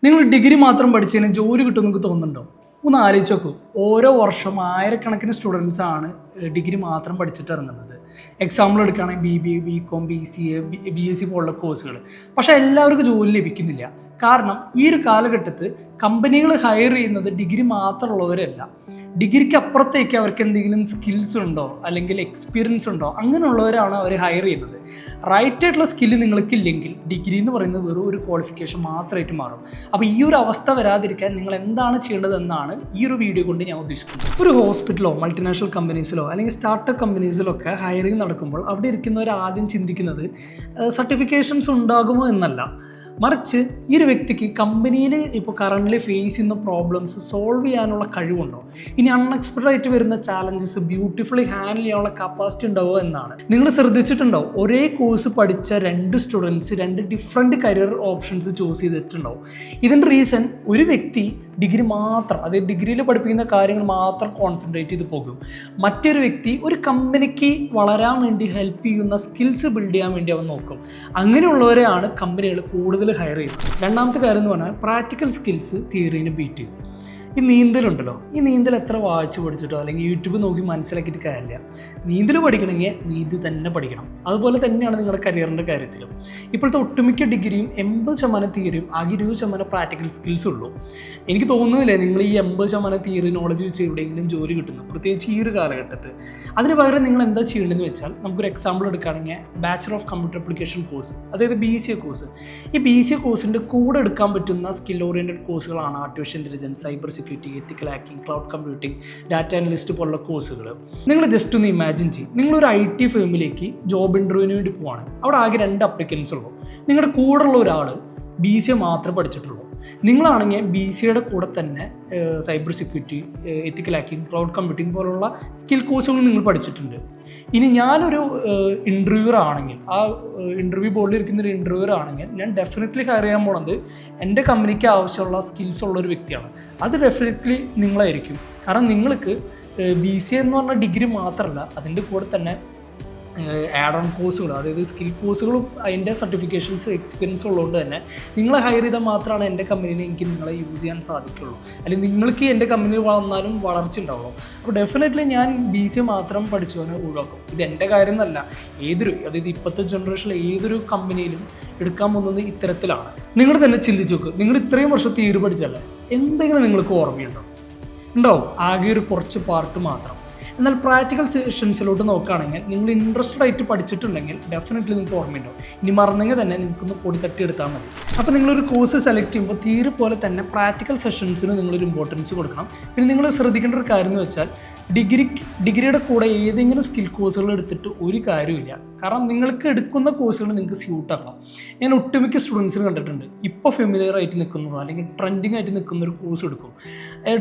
നിങ്ങൾ ഡിഗ്രി മാത്രം പഠിച്ചതിന് ജോലി കിട്ടും നിങ്ങൾക്ക് തോന്നുന്നുണ്ടോ? ഒന്ന് ആലോചിച്ച് നോക്കൂ. ഓരോ വർഷം ആയിരക്കണക്കിന് സ്റ്റുഡൻസ് ആണ് ഡിഗ്രി മാത്രം പഠിച്ചിട്ട് ഇറങ്ങുന്നത്. എക്സാമ്പിൾ എടുക്കുകയാണെങ്കിൽ BBA, BCom, BCA, BSc പോലുള്ള കോഴ്സുകൾ. പക്ഷേ എല്ലാവർക്കും ജോലി ലഭിക്കുന്നില്ല. കാരണം ഈ ഒരു കാലഘട്ടത്തിൽ കമ്പനികൾ ഹയർ ചെയ്യുന്നത് ഡിഗ്രി മാത്രമുള്ളവരല്ല. ഡിഗ്രിക്ക് അപ്പുറത്തേക്ക് അവർക്ക് എന്തെങ്കിലും സ്കിൽസ് ഉണ്ടോ അല്ലെങ്കിൽ എക്സ്പീരിയൻസ് ഉണ്ടോ അങ്ങനെയുള്ളവരാണ് അവർ ഹയർ ചെയ്യുന്നത്. റൈറ്റ് ആയിട്ടുള്ള സ്കില്ല് നിങ്ങൾക്കില്ലെങ്കിൽ ഡിഗ്രി എന്ന് പറയുന്നത് വെറും ഒരു ക്വാളിഫിക്കേഷൻ മാത്രമായിട്ട് മാറും. അപ്പോൾ ഈ ഒരു അവസ്ഥ വരാതിരിക്കാൻ നിങ്ങൾ എന്താണ് ചെയ്യേണ്ടതെന്നാണ് ഈ ഒരു വീഡിയോ കൊണ്ട് ഞാൻ ഉദ്ദേശിക്കുന്നത്. ഒരു ഹോസ്പിറ്റലോ മൾട്ടിനാഷണൽ കമ്പനീസിലോ അല്ലെങ്കിൽ സ്റ്റാർട്ടപ്പ് കമ്പനീസിലോ ഒക്കെ ഹയറിങ് നടക്കുമ്പോൾ അവിടെ ഇരിക്കുന്നവർ ആദ്യം ചിന്തിക്കുന്നത് സർട്ടിഫിക്കേഷൻസ് ഉണ്ടാകുമോ എന്നല്ല, മറിച്ച് ഈ ഒരു വ്യക്തിക്ക് കമ്പനിയിൽ ഇപ്പോൾ കറൻ്റ് ഫേസ് ചെയ്യുന്ന പ്രോബ്ലംസ് സോൾവ് ചെയ്യാനുള്ള കഴിവുണ്ടോ, ഇനി അൺഎക്സ്പെക്റ്റഡ് ആയിട്ട് വരുന്ന ചാലഞ്ചസ് ബ്യൂട്ടിഫുള്ളി ഹാൻഡിൽ ചെയ്യാനുള്ള കപ്പാസിറ്റി ഉണ്ടാവുമോ എന്നാണ്. നിങ്ങൾ ശ്രദ്ധിച്ചിട്ടുണ്ടാവും, ഒരേ കോഴ്സ് പഠിച്ച രണ്ട് സ്റ്റുഡൻസ് രണ്ട് ഡിഫറെൻറ്റ് കരിയർ ഓപ്ഷൻസ് ചൂസ് ചെയ്തിട്ടുണ്ടാവും. ഇതിൻ്റെ റീസൺ ഒരു വ്യക്തി ഡിഗ്രി മാത്രം, അതായത് ഡിഗ്രിയിൽ പഠിപ്പിക്കുന്ന കാര്യങ്ങൾ മാത്രം കോൺസെൻട്രേറ്റ് ചെയ്ത് പോകും. മറ്റൊരു വ്യക്തി ഒരു കമ്പനിക്ക് വളരാൻ വേണ്ടി ഹെൽപ്പ് ചെയ്യുന്ന സ്കിൽസ് ബിൽഡ് ചെയ്യാൻ വേണ്ടി അവൻ നോക്കും. അങ്ങനെയുള്ളവരെയാണ് കമ്പനികൾ കൂടുതൽ ഹയർ ചെയ്യുന്നത്. രണ്ടാമത്തെ കാര്യം എന്ന് പറഞ്ഞാൽ പ്രാക്ടിക്കൽ സ്കിൽസ് തിയറീനെ ബീറ്റ് ചെയ്യും. ഈ നീന്തലുണ്ടല്ലോ, ഈ നീന്തൽ എത്ര വായിച്ച് പഠിച്ചിട്ടോ അല്ലെങ്കിൽ യൂട്യൂബ് നോക്കി മനസ്സിലാക്കിയിട്ട് കാര്യമില്ല. നീന്തൽ പഠിക്കണമെങ്കിൽ നീന്തി തന്നെ പഠിക്കണം. അതുപോലെ തന്നെയാണ് നിങ്ങളുടെ കരിയറിൻ്റെ കാര്യത്തിലും. ഇപ്പോഴത്തെ ഒട്ടുമിക്ക ഡിഗ്രിയും 80% തിയറിയും ആകെ 20% പ്രാക്ടിക്കൽ സ്കിൽസ് ഉള്ളൂ. എനിക്ക് തോന്നുന്നില്ലേ നിങ്ങൾ ഈ 80% തിയറി നോളജ് വെച്ച് എവിടെയെങ്കിലും ജോലി കിട്ടുന്നു, പ്രത്യേകിച്ച് ഈ ഒരു കാലഘട്ടത്തിൽ. അതിന് പകരം നിങ്ങൾ എന്താ ചെയ്യേണ്ടതെന്ന് വെച്ചാൽ, നമുക്കൊരു എക്സാമ്പിൾ എടുക്കുകയാണെങ്കിൽ bachelor of computer application course, അതായത് BCA കോഴ്സ്. ഈ BCA കോഴ്സിൻ്റെ കൂടെ എടുക്കാൻ പറ്റുന്ന സ്കിൽ ഓറിയൻറ്റഡ് കോഴ്സുകളാണ് ആർട്ടിഫിഷ്യൽ ഇൻ്റലിജൻസ്, സൈബർ സെക്യൂരിറ്റി, എത്തിക്കൽ hacking, cloud computing, data analyst പോലുള്ള കോഴ്സുകൾ. നിങ്ങൾ ജസ്റ്റ് ഒന്ന് ഇമാജിൻ ചെയ്യും, നിങ്ങളൊരു IT ഫേമിലേക്ക് ജോബ് ഇൻ്റർവ്യൂവിന് വേണ്ടി പോവാണ്. അവിടെ ആകെ 2 അപ്ലിക്കൻസ് ഉള്ളൂ. നിങ്ങളുടെ കൂടെയുള്ള ഒരാൾ BCA മാത്രമേ പഠിച്ചിട്ടുള്ളൂ. നിങ്ങളാണെങ്കിൽ BCAയുടെ കൂടെ തന്നെ സൈബർ സെക്യൂരിറ്റി, എത്തിക്കൽ ഹാക്കിംഗ്, ക്ലൗഡ് കമ്പ്യൂട്ടിംഗ് പോലുള്ള സ്കിൽ കോഴ്സുകൾ നിങ്ങൾ പഠിച്ചിട്ടുണ്ട്. ഇനി ഞാനൊരു ഇൻ്റർവ്യൂവർ ആണെങ്കിൽ, ആ ഇൻ്റർവ്യൂ ബോർഡിൽ ഇരിക്കുന്ന ഒരു ഇൻ്റർവ്യൂവർ ആണെങ്കിൽ, ഞാൻ ഡെഫിനറ്റ്ലി ഹയർ ചെയ്യാൻ പോണത് എൻ്റെ കമ്പനിക്ക് ആവശ്യമുള്ള സ്കിൽസ് ഉള്ളൊരു വ്യക്തിയാണ്. അത് ഡെഫിനറ്റ്ലി നിങ്ങളായിരിക്കും. കാരണം നിങ്ങൾക്ക് BCA എന്ന് പറഞ്ഞ ഡിഗ്രി മാത്രമല്ല, അതിൻ്റെ കൂടെ തന്നെ ആഡ് ഓൺ കോഴ്സുകൾ, അതായത് സ്കിൽ കോഴ്സുകളും അതിൻ്റെ സർട്ടിഫിക്കേഷൻസ് എക്സ്പീരിയൻസ് ഉള്ളതുകൊണ്ട് തന്നെ നിങ്ങളെ ഹയർ ചെയ്താൽ മാത്രമാണ് എൻ്റെ കമ്പനിയിൽ എനിക്ക് നിങ്ങളെ യൂസ് ചെയ്യാൻ സാധിക്കുള്ളൂ. അല്ലെങ്കിൽ നിങ്ങൾക്ക് എൻ്റെ കമ്പനി വളർന്നാലും വളർച്ച ഉണ്ടാവുള്ളൂ. അപ്പോൾ ഡെഫിനറ്റ്ലി ഞാൻ BCA മാത്രം പഠിച്ചവനെ ഒഴിവാക്കും. ഇത് എൻ്റെ കാര്യം എന്നല്ല, അതായത് ഇപ്പോഴത്തെ ജനറേഷനിൽ ഏതൊരു കമ്പനിയിലും എടുക്കാൻ പോകുന്നത് ഇത്തരത്തിലാണ്. നിങ്ങൾ തന്നെ ചിന്തിച്ച് നോക്കുക, നിങ്ങൾ ഇത്രയും വർഷം തിയറി പഠിച്ചല്ലേ, എന്തെങ്കിലും നിങ്ങൾക്ക് ഓർമ്മയുണ്ടോ? ഉണ്ടാവും, ആകെ ഒരു കുറച്ച് പാർട്ട് മാത്രം. എന്നാൽ പ്രാക്ടിക്കൽ സെഷൻസിലോട്ട് നോക്കുകയാണെങ്കിൽ നിങ്ങൾ ഇൻട്രസ്റ്റഡ് ആയിട്ട് പഠിച്ചിട്ടുണ്ടെങ്കിൽ ഡെഫിനറ്റ്ലി നിങ്ങൾക്ക് ഓർമ്മയുണ്ടാവും. ഇനി മറന്നെങ്കിൽ തന്നെ നിങ്ങൾക്കൊന്ന് പൊടി തട്ടി എടുത്താൽ മതി. അപ്പോൾ നിങ്ങളൊരു കോഴ്സ് സെലക്ട് ചെയ്യുമ്പോൾ തിയറി പോലെ തന്നെ പ്രാക്ടിക്കൽ സെഷൻസിന് നിങ്ങളൊരു ഇമ്പോർട്ടൻസ് കൊടുക്കണം. പിന്നെ നിങ്ങൾ ശ്രദ്ധിക്കേണ്ട ഒരു കാര്യം എന്ന് വെച്ചാൽ, ഡിഗ്രിയുടെ കൂടെ ഏതെങ്കിലും സ്കിൽ കോഴ്സുകൾ എടുത്തിട്ട് ഒരു കാര്യമില്ല. കാരണം നിങ്ങൾക്ക് എടുക്കുന്ന കോഴ്സുകൾ നിങ്ങൾക്ക് സ്യൂട്ട് ആക്കണം. ഞാൻ ഒട്ടുമിക്ക സ്റ്റുഡൻസിന് കണ്ടിട്ടുണ്ട്, ഇപ്പോൾ ഫെമിലിയർ ആയിട്ട് നിൽക്കുന്നതോ അല്ലെങ്കിൽ ട്രെൻഡിങ് ആയിട്ട് നിൽക്കുന്ന ഒരു കോഴ്സ് എടുക്കും.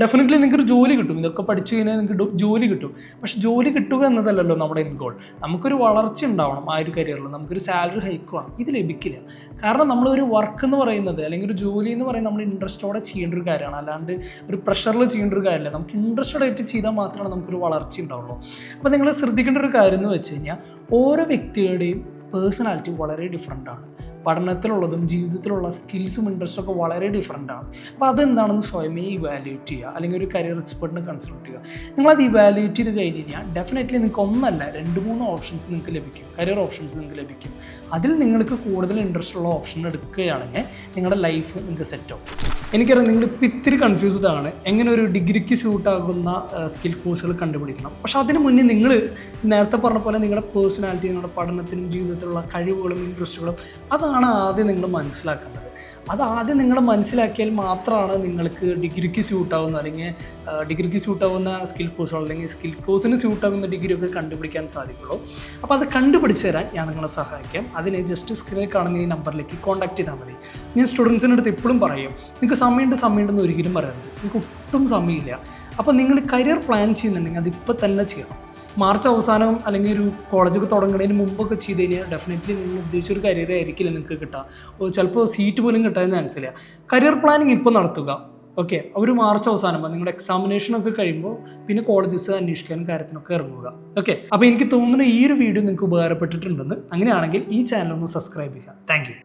ഡെഫിനറ്റ്ലി നിങ്ങൾക്കൊരു ജോലി കിട്ടും. ഇതൊക്കെ പഠിച്ചു കഴിഞ്ഞാൽ നിങ്ങൾക്ക് ജോലി കിട്ടും. പക്ഷെ ജോലി കിട്ടുക എന്നതല്ലല്ലോ നമ്മുടെ എൻ ഗോൾ. നമുക്കൊരു വളർച്ച ഉണ്ടാവണം ആ ഒരു കരിയറിൽ, നമുക്കൊരു സാലറി ഹൈക്ക് വേണം. ഇത് ലഭിക്കില്ല. കാരണം നമ്മളൊരു വർക്ക് എന്ന് പറയുന്നത് അല്ലെങ്കിൽ ഒരു ജോലി എന്ന് പറയുന്നത് നമ്മൾ ഇൻട്രസ്റ്റോടെ ചെയ്യേണ്ട ഒരു കാര്യമാണ്, അല്ലാണ്ട് ഒരു പ്രഷറിൽ ചെയ്യേണ്ട ഒരു കാര്യമല്ല. നമുക്ക് ഇൻട്രസ്റ്റഡ് ആയിട്ട് ചെയ്താൽ മാത്രമാണ് നമുക്കൊരു വളർച്ച ഉണ്ടാവുള്ളൂ. അപ്പോൾ നിങ്ങൾ ശ്രദ്ധിക്കേണ്ട ഒരു കാര്യം എന്ന് വെച്ച് കഴിഞ്ഞാൽ, ഓരോ വ്യക്തിയുടെയും പേഴ്സണാലിറ്റി വളരെ ഡിഫറെൻ്റാണ്. പഠനത്തിലുള്ളതും ജീവിതത്തിലുള്ള സ്കിൽസും ഇൻട്രസ്റ്റും ഒക്കെ വളരെ ഡിഫറെൻ്റാണ്. അപ്പോൾ അതെന്താണെന്ന് സ്വയമേ ഇവാലുവേറ്റ് ചെയ്യുക, അല്ലെങ്കിൽ ഒരു കരിയർ എക്സ്പെർട്ടിനെ കൺസൾട്ട് ചെയ്യുക. നിങ്ങളത് ഇവാലുവേറ്റ് ചെയ്ത് കഴിഞ്ഞ് കഴിഞ്ഞാൽ ഡെഫിനറ്റ്ലി നിങ്ങൾക്ക് ഒന്നല്ല 2-3 ഓപ്ഷൻസ് നിങ്ങൾക്ക് ലഭിക്കും, കരിയർ ഓപ്ഷൻസ് നിങ്ങൾക്ക് ലഭിക്കും. അതിൽ നിങ്ങൾക്ക് കൂടുതൽ ഇൻട്രസ്റ്റ് ഉള്ള ഓപ്ഷൻ എടുക്കുകയാണെങ്കിൽ നിങ്ങളുടെ ലൈഫ് നിങ്ങൾക്ക് സെറ്റ് ആവും. എനിക്കറിയാം നിങ്ങളിപ്പോൾ ഇത്തിരി കൺഫ്യൂസ്ഡ് ആണ്, എങ്ങനെ ഒരു ഡിഗ്രിക്ക് സ്യൂട്ടാകുന്ന സ്കിൽ കോഴ്സുകൾ കണ്ടുപിടിക്കണം. പക്ഷെ അതിന് മുന്നേ നിങ്ങൾ നേരത്തെ പറഞ്ഞ പോലെ നിങ്ങളുടെ പേഴ്സണാലിറ്റി, നിങ്ങളുടെ പഠനത്തിനും ജീവിതത്തിലുള്ള കഴിവുകളും ഇൻട്രസ്റ്റുകളും അതാണ് ആദ്യം നിങ്ങൾ മനസ്സിലാക്കേണ്ടത്. അത് ആദ്യം നിങ്ങൾ മനസ്സിലാക്കിയാൽ മാത്രമാണ് നിങ്ങൾക്ക് ഡിഗ്രിക്ക് സ്യൂട്ടാവുന്ന അല്ലെങ്കിൽ ഡിഗ്രിക്ക് സ്യൂട്ടാവുന്ന സ്കിൽ കോഴ്സുകൾ അല്ലെങ്കിൽ സ്കിൽ കോഴ്സിന് സ്യൂട്ടാകുന്ന ഡിഗ്രിയൊക്കെ കണ്ടുപിടിക്കാൻ സാധിക്കുള്ളൂ. അപ്പോൾ അത് കണ്ടുപിടിച്ച് തരാൻ ഞാൻ നിങ്ങളെ സഹായിക്കാം. അതിന് ജസ്റ്റ് സ്ക്രീനിൽ കാണുന്ന ഈ നമ്പറിലേക്ക് കോൺടാക്ട് ചെയ്താൽ മതി. ഞാൻ സ്റ്റുഡൻസിൻ്റെ അടുത്ത് എപ്പോഴും പറയും, നിങ്ങൾക്ക് സമയമുണ്ടെന്ന് ഒരിക്കലും പറയരുത്. നിങ്ങൾക്ക് ഒട്ടും സമയമില്ല. അപ്പോൾ നിങ്ങൾ കരിയർ പ്ലാൻ ചെയ്യുന്നുണ്ടെങ്കിൽ അതിപ്പോൾ തന്നെ ചെയ്യണം. മാർച്ച് അവസാനം അല്ലെങ്കിൽ ഒരു കോളേജൊക്കെ തുടങ്ങുന്നതിന് മുമ്പൊക്കെ ചെയ്ത് കഴിഞ്ഞാൽ ഡെഫിനറ്റ്ലി നിങ്ങൾ ഉദ്ദേശിച്ചൊരു കരിയർ ആയിരിക്കില്ല നിങ്ങൾക്ക് കിട്ടുക. ചിലപ്പോൾ സീറ്റ് പോലും കിട്ടാൻ ചാൻസ് ഇല്ല. കരിയർ പ്ലാനിങ് ഇപ്പോൾ നടത്തുക. ഓക്കെ, ഒരു മാർച്ച് അവസാനം നിങ്ങളുടെ എക്സാമിനേഷനൊക്കെ കഴിയുമ്പോൾ പിന്നെ കോളേജസ് അന്വേഷിക്കാനും കാര്യത്തിനൊക്കെ ഇറങ്ങുക. ഓക്കെ, അപ്പോൾ എനിക്ക് തോന്നുന്നു ഈ ഒരു വീഡിയോ നിങ്ങൾക്ക് ഉപകാരപ്പെട്ടിട്ടുണ്ടെന്ന്. അങ്ങനെയാണെങ്കിൽ ഈ ചാനൽ ഒന്ന് സബ്സ്ക്രൈബ് ചെയ്യുക. Thank you.